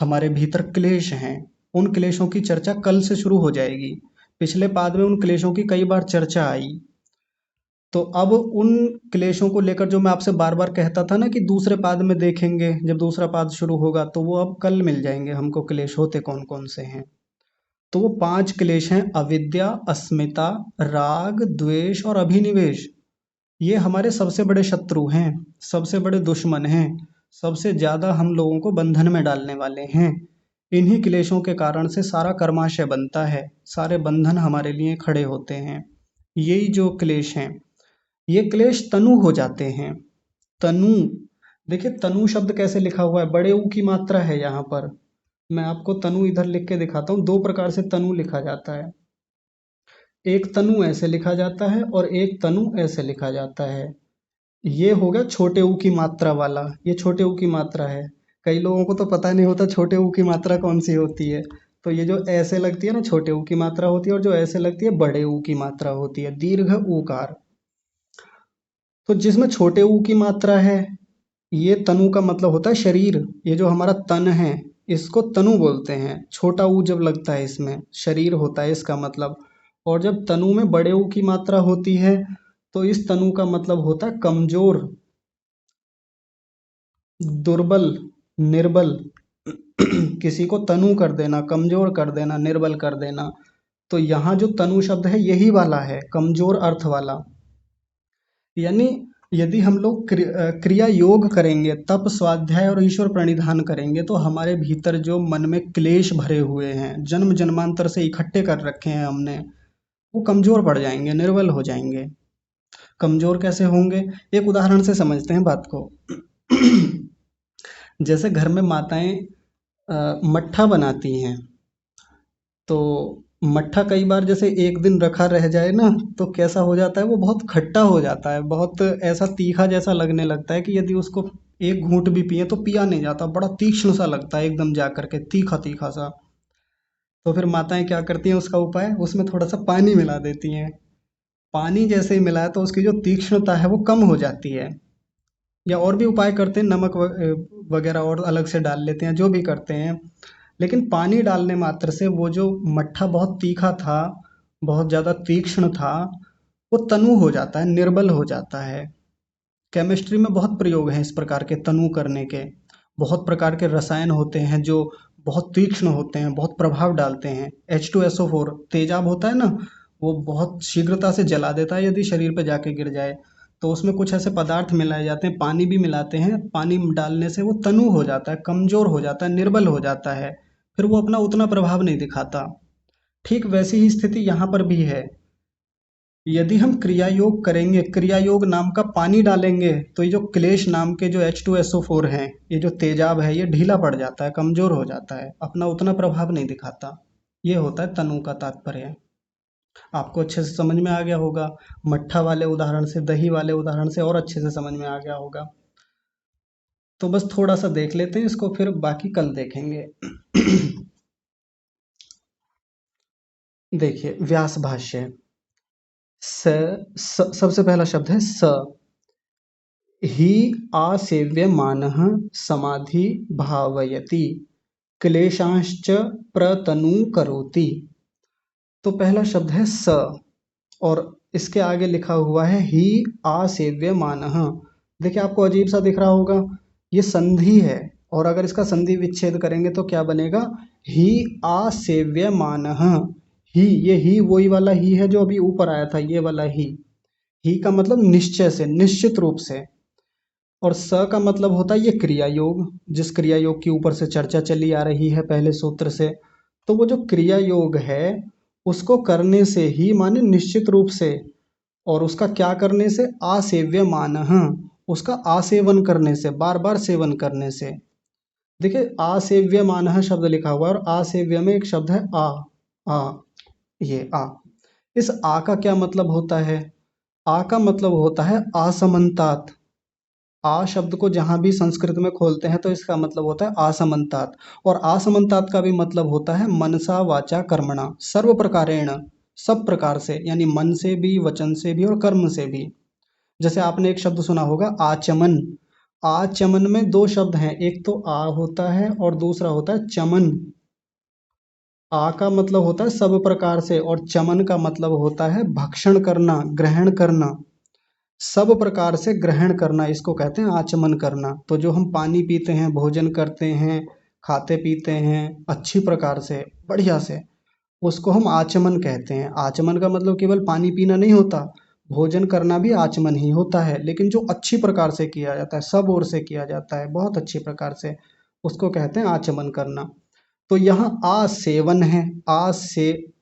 हमारे भीतर क्लेश हैं। उन क्लेशों की चर्चा कल से शुरू हो जाएगी। पिछले पाद में उन क्लेशों की कई बार चर्चा आई। तो अब उन क्लेशों को लेकर जो मैं आपसे बार बार कहता था ना कि दूसरे पाद में देखेंगे, जब दूसरा पाद शुरू होगा तो वो अब कल मिल जाएंगे हमको, क्लेश होते कौन कौन से हैं। तो वो 5 क्लेश हैं, अविद्या, अस्मिता, राग, द्वेष और अभिनिवेश। ये हमारे सबसे बड़े शत्रु हैं, सबसे बड़े दुश्मन हैं, सबसे ज्यादा हम लोगों को बंधन में डालने वाले हैं। इन्हीं क्लेशों के कारण से सारा कर्माशय बनता है, सारे बंधन हमारे लिए खड़े होते हैं। यही जो क्लेश हैं, ये क्लेश तनु हो जाते हैं। तनु, देखिए तनु शब्द कैसे लिखा हुआ है, बड़े ऊ की मात्रा है यहाँ पर। मैं आपको तनु इधर लिख के दिखाता हूँ। दो प्रकार से तनु लिखा जाता है, एक तनु ऐसे लिखा जाता है और एक तनु ऐसे लिखा जाता है। ये हो गया छोटे ऊ की मात्रा वाला, ये छोटे ऊ की मात्रा है। कई लोगों को तो पता नहीं होता छोटे ऊ की मात्रा कौन सी होती है। तो ये जो ऐसे लगती है ना, छोटे ऊ की मात्रा होती है, और जो ऐसे लगती है बड़े ऊ की मात्रा होती है, दीर्घ ऊकार। तो जिसमें छोटे ऊ की मात्रा है, ये तनु का मतलब होता है शरीर। ये जो हमारा तन है इसको तनु बोलते हैं। छोटा ऊ जब लगता है इसमें शरीर होता है इसका मतलब। और जब तनु में बड़े ऊ की मात्रा होती है तो इस तनु का मतलब होता है कमजोर, दुर्बल, निर्बल। किसी को तनु कर देना, कमजोर कर देना, निर्बल कर देना। तो यहाँ जो तनु शब्द है यही वाला है, कमजोर अर्थ वाला। यानी यदि हम लोग क्रिया योग करेंगे, तप स्वाध्याय और ईश्वर प्रणिधान करेंगे, तो हमारे भीतर जो मन में क्लेश भरे हुए हैं, जन्म जन्मांतर से इकट्ठे कर रखे हैं हमने, वो कमजोर पड़ जाएंगे, निर्बल हो जाएंगे। कमजोर कैसे होंगे? एक उदाहरण से समझते हैं बात को। जैसे घर में माताएं मट्ठा बनाती हैं, तो मट्ठा कई बार जैसे एक दिन रखा रह जाए ना, तो कैसा हो जाता है, वो बहुत खट्टा हो जाता है, बहुत ऐसा तीखा जैसा लगने लगता है कि यदि उसको एक घूंट भी पिए तो पिया नहीं जाता, बड़ा तीक्ष्ण सा लगता है एकदम जा करके, तीखा तीखा सा। तो फिर माताएं क्या करती हैं, उसका उपाय, उसमें थोड़ा सा पानी मिला देती हैं। पानी जैसे ही मिलाए तो उसकी जो तीक्ष्णता है वो कम हो जाती है। या और भी उपाय करते हैं, नमक वगैरह और अलग से डाल लेते हैं, जो भी करते हैं। लेकिन पानी डालने मात्र से वो जो मट्ठा बहुत तीखा था, बहुत ज़्यादा तीक्ष्ण था, वो तनु हो जाता है, निर्बल हो जाता है। केमिस्ट्री में बहुत प्रयोग हैं इस प्रकार के तनु करने के। बहुत प्रकार के रसायन होते हैं जो बहुत तीक्ष्ण होते हैं, बहुत प्रभाव डालते हैं। H2SO4 तेजाब होता है ना, वो बहुत शीघ्रता से जला देता है यदि शरीर पे जाके गिर जाए। तो उसमें कुछ ऐसे पदार्थ मिलाए जाते हैं, पानी भी मिलाते हैं। पानी डालने से वो तनु हो जाता है, कमजोर हो जाता है, निर्बल हो जाता है, फिर वो अपना उतना प्रभाव नहीं दिखाता। ठीक वैसी ही स्थिति यहाँ पर भी है। यदि हम क्रिया योग करेंगे, क्रिया योग नाम का पानी डालेंगे, तो ये जो क्लेश नाम के जो H2SO4 हैं, ये जो तेजाब है, ये ढीला पड़ जाता है, कमजोर हो जाता है, अपना उतना प्रभाव नहीं दिखाता। ये होता है तनु का तात्पर्य। आपको अच्छे से समझ में आ गया होगा। मट्ठा वाले उदाहरण से, दही वाले उदाहरण से और अच्छे से समझ में आ गया होगा। तो बस थोड़ा सा देख लेते हैं इसको, फिर बाकी कल देखेंगे। देखिए व्यास भाष्य। सबसे पहला शब्द है स। ही आसेव्यमानः समाधि भावयति क्लेशांश्च प्रतनु करोति। तो पहला शब्द है स, और इसके आगे लिखा हुआ है ही आसेव्यमानः। देखिए आपको अजीब सा दिख रहा होगा, ये संधि है, और अगर इसका संधि विच्छेद करेंगे तो क्या बनेगा, ही आसेव्यमानः। ये ही वही वाला ही है जो अभी ऊपर आया था, ये वाला ही का मतलब निश्चय से, निश्चित रूप से। और स का मतलब होता है ये क्रिया योग, जिस क्रिया योग के ऊपर से चर्चा चली आ रही है पहले सूत्र से। तो वो जो क्रिया योग है उसको करने से ही, माने निश्चित रूप से, और उसका क्या करने से, आसेव्यमानः, उसका आसेवन करने से, बार बार सेवन करने से। देखिए आसेव्यमानः शब्द लिखा हुआ है, और आसेव्य में एक शब्द है आ, ये आ। इस आ का क्या मतलब होता है? आ का मतलब होता है असमन्तात। आ शब्द को जहां भी संस्कृत में खोलते हैं तो इसका मतलब होता है असमन्तात, और असमन्तात का भी मतलब होता है मनसा वाचा कर्मणा, सर्व प्रकारेण, सब प्रकार से, यानी मन से भी, वचन से भी और कर्म से भी। जैसे आपने एक शब्द सुना होगा आचमन। आचमन में दो शब्द हैं, एक तो आ होता है और दूसरा होता है चमन। आ का मतलब होता है सब प्रकार से, और चमन का मतलब होता है भक्षण करना, ग्रहण करना, सब प्रकार से ग्रहण करना, इसको कहते हैं आचमन करना। तो जो हम पानी पीते हैं, भोजन करते हैं, खाते पीते हैं अच्छी प्रकार से, बढ़िया से, उसको हम आचमन कहते हैं। आचमन का मतलब केवल पानी पीना नहीं होता, भोजन करना भी आचमन ही होता है, लेकिन जो अच्छी प्रकार से किया जाता है, सब ओर से किया जाता है, बहुत अच्छी प्रकार से, उसको कहते हैं आचमन करना। तो यहाँ आसेवन है,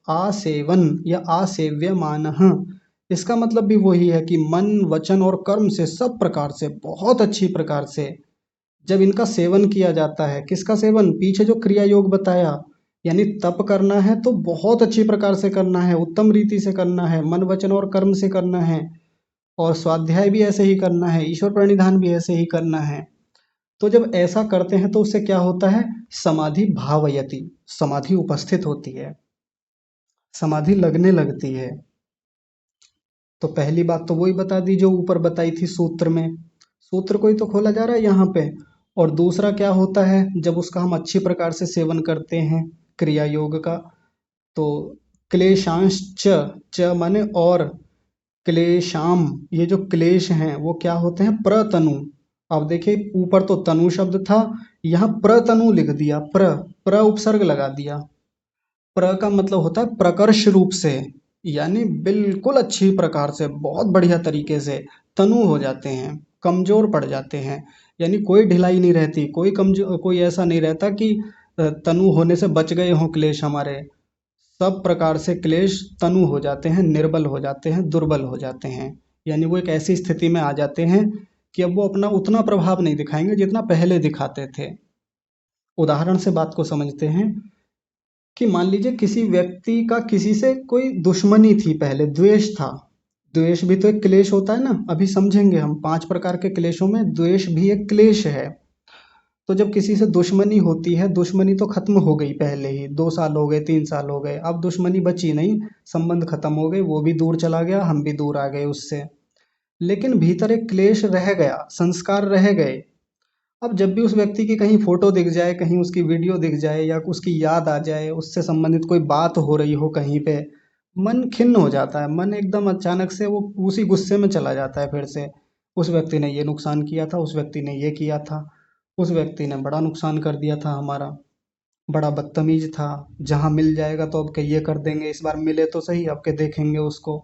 आसेवन या आसेव्यमानः, इसका मतलब भी वही है कि मन, वचन और कर्म से, सब प्रकार से, बहुत अच्छी प्रकार से जब इनका सेवन किया जाता है। किसका सेवन? पीछे जो क्रिया योग बताया, यानी तप करना है तो बहुत अच्छी प्रकार से करना है, उत्तम रीति से करना है, मन, वचन और कर्म से करना है, और स्वाध्याय भी ऐसे ही करना है, ईश्वर प्रणिधान भी ऐसे ही करना है। तो जब ऐसा करते हैं तो उससे क्या होता है, समाधि भावयति, समाधि उपस्थित होती है, समाधि लगने लगती है। तो पहली बात तो वही बता दी जो ऊपर बताई थी सूत्र में, सूत्र को ही तो खोला जा रहा है यहाँ पे। और दूसरा क्या होता है, जब उसका हम अच्छी प्रकार से सेवन करते हैं क्रिया योग का, तो क्लेशांश च माने और, क्लेशाम, ये जो क्लेश हैं वो क्या होते हैं, प्रतनु। अब देखिए ऊपर तो तनु शब्द था, यहाँ प्रतनु लिख दिया, प्र उपसर्ग लगा दिया। प्र का मतलब होता है प्रकर्ष रूप से, यानी बिल्कुल अच्छी प्रकार से, बहुत बढ़िया तरीके से, तनु हो जाते हैं, कमजोर पड़ जाते हैं। यानी कोई ढिलाई नहीं रहती, कोई ऐसा नहीं रहता कि तनु होने से बच गए हों क्लेश हमारे। सब प्रकार से क्लेश तनु हो जाते हैं, निर्बल हो जाते हैं, दुर्बल हो जाते हैं। यानी वो एक ऐसी स्थिति में आ जाते हैं कि अब वो अपना उतना प्रभाव नहीं दिखाएंगे जितना पहले दिखाते थे। उदाहरण से बात को समझते हैं कि मान लीजिए किसी व्यक्ति का किसी से कोई दुश्मनी थी, पहले द्वेष था। द्वेष भी तो एक क्लेश होता है ना, अभी समझेंगे हम। 5 प्रकार के क्लेशों में द्वेष भी एक क्लेश है। तो जब किसी से दुश्मनी होती है, दुश्मनी तो खत्म हो गई पहले ही, 2 साल हो गए, 3 साल हो गए, अब दुश्मनी बची नहीं, संबंध खत्म हो गए, वो भी दूर चला गया, हम भी दूर आ गए उससे। लेकिन भीतर एक क्लेश रह गया, संस्कार रह गए। अब जब भी उस व्यक्ति की कहीं फोटो दिख जाए, कहीं उसकी वीडियो दिख जाए, या उसकी याद आ जाए, उससे संबंधित कोई बात हो रही हो कहीं पे, मन खिन्न हो जाता है। मन एकदम अचानक से वो उसी गुस्से में चला जाता है फिर से। उस व्यक्ति ने ये नुकसान किया था, उस व्यक्ति ने ये किया था, उस व्यक्ति ने बड़ा नुकसान कर दिया था हमारा, बड़ा बदतमीज था, जहाँ मिल जाएगा तो अब के ये कर देंगे, इस बार मिले तो सही, अब के देखेंगे उसको।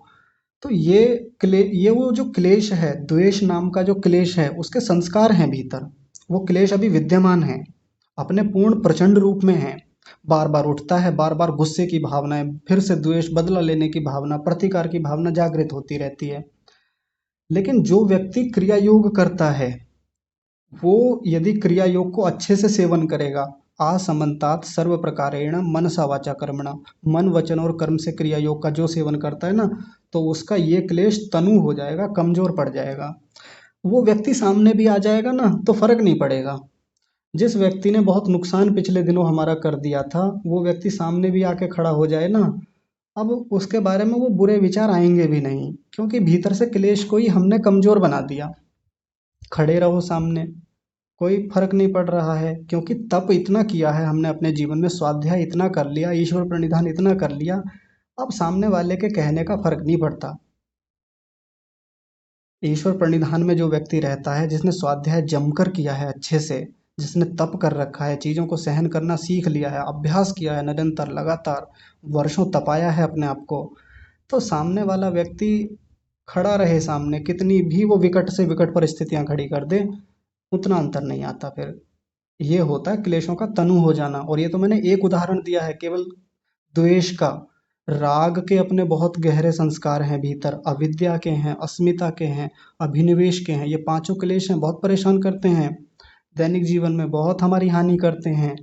तो ये वो जो क्लेश है, द्वेष नाम का जो क्लेश है, उसके संस्कार हैं भीतर। वो क्लेश अभी विद्यमान है, अपने पूर्ण प्रचंड रूप में है, बार बार उठता है, बार बार गुस्से की भावनाएं, फिर से द्वेष, बदला लेने की भावना, प्रतिकार की भावना जागृत होती रहती है। लेकिन जो व्यक्ति क्रिया योग करता है, वो यदि क्रिया योग को अच्छे से सेवन करेगा, आसमंतात सर्व प्रकारेण मनसा वाचा कर्मणा, मन वचन और कर्म से क्रिया योग का जो सेवन करता है ना, तो उसका ये क्लेश तनु हो जाएगा, कमजोर पड़ जाएगा। वो व्यक्ति सामने भी आ जाएगा ना तो फर्क नहीं पड़ेगा। जिस व्यक्ति ने बहुत नुकसान पिछले दिनों हमारा कर दिया था, वो व्यक्ति सामने भी आके खड़ा हो जाए ना, अब उसके बारे में वो बुरे विचार आएंगे भी नहीं, क्योंकि भीतर से क्लेश को ही हमने कमजोर बना दिया। खड़े रहो सामने, कोई फर्क नहीं पड़ रहा है, क्योंकि तप इतना किया है हमने अपने जीवन में, स्वाध्याय इतना कर लिया, ईश्वर प्रणिधान इतना कर लिया, अब सामने वाले के कहने का फर्क नहीं पड़ता। ईश्वर प्रणिधान में जो व्यक्ति रहता है, जिसने स्वाध्याय जमकर किया है अच्छे से, जिसने तप कर रखा है, चीज़ों को सहन करना सीख लिया है, अभ्यास किया है निरंतर लगातार, वर्षों तपाया है अपने आप को, तो सामने वाला व्यक्ति खड़ा रहे सामने, कितनी भी वो विकट से विकट परिस्थितियां खड़ी कर दे, उतना अंतर नहीं आता। फिर ये होता है क्लेशों का तनु हो जाना। और ये तो मैंने एक उदाहरण दिया है केवल द्वेष का। राग के अपने बहुत गहरे संस्कार हैं भीतर, अविद्या के हैं, अस्मिता के हैं, अभिनिवेश के हैं। ये 5 क्लेश हैं, बहुत परेशान करते हैं, दैनिक जीवन में बहुत हमारी हानि करते हैं।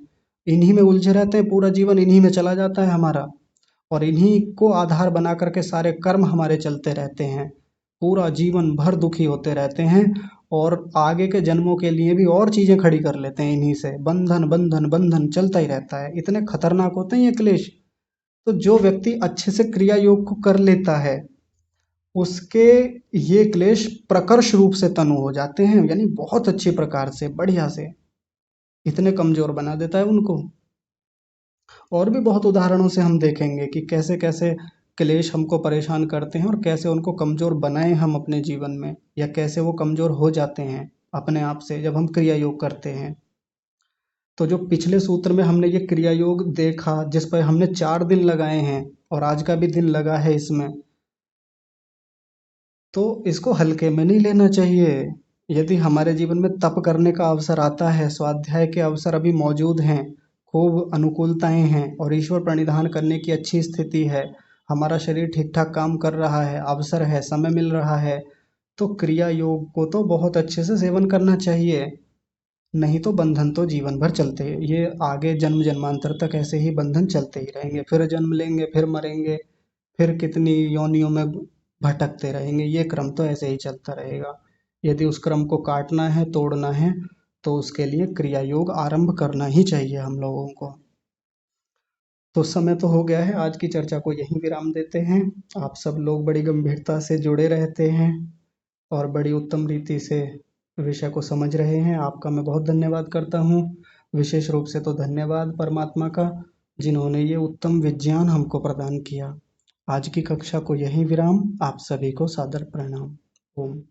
इन्हीं में उलझे रहते हैं, पूरा जीवन इन्हीं में चला जाता है हमारा, और इन्हीं को आधार बना करके सारे कर्म हमारे चलते रहते हैं। पूरा जीवन भर दुखी होते रहते हैं, और आगे के जन्मों के लिए भी और चीजें खड़ी कर लेते हैं इन्हीं से। बंधन बंधन बंधन चलता ही रहता है। इतने खतरनाक होते हैं ये क्लेश। तो जो व्यक्ति अच्छे से क्रिया योग को कर लेता है, उसके ये क्लेश प्रकर्ष रूप से तनु हो जाते हैं, यानी बहुत अच्छे प्रकार से, बढ़िया से, इतने कमजोर बना देता है उनको। और भी बहुत उदाहरणों से हम देखेंगे कि कैसे कैसे क्लेश हमको परेशान करते हैं, और कैसे उनको कमजोर बनाएं हम अपने जीवन में, या कैसे वो कमजोर हो जाते हैं अपने आप से जब हम क्रिया योग करते हैं। तो जो पिछले सूत्र में हमने ये क्रिया योग देखा, जिस पर हमने 4 दिन लगाए हैं, और आज का भी दिन लगा है इसमें, तो इसको हल्के में नहीं लेना चाहिए। यदि हमारे जीवन में तप करने का अवसर आता है, स्वाध्याय के अवसर अभी मौजूद हैं, खूब अनुकूलताएं हैं, और ईश्वर प्रणिधान करने की अच्छी स्थिति है, हमारा शरीर ठीक ठाक काम कर रहा है, अवसर है, समय मिल रहा है, तो क्रिया योग को तो बहुत अच्छे से सेवन करना चाहिए। नहीं तो बंधन तो जीवन भर चलते हैं, ये आगे जन्म जन्मांतर तक ऐसे ही बंधन चलते ही रहेंगे। फिर जन्म लेंगे, फिर मरेंगे, फिर कितनी योनियों में भटकते रहेंगे। ये क्रम तो ऐसे ही चलता रहेगा। यदि उस क्रम को काटना है, तोड़ना है, तो उसके लिए क्रिया योग आरंभ करना ही चाहिए हम लोगों को। तो समय तो हो गया है, आज की चर्चा को यहीं विराम देते हैं। आप सब लोग बड़ी गंभीरता से जुड़े रहते हैं और बड़ी उत्तम रीति से विषय को समझ रहे हैं। आपका मैं बहुत धन्यवाद करता हूँ। विशेष रूप से तो धन्यवाद परमात्मा का, जिन्होंने ये उत्तम विज्ञान हमको प्रदान किया। आज की कक्षा को यहीं विराम। आप सभी को सादर प्रणाम। ओम।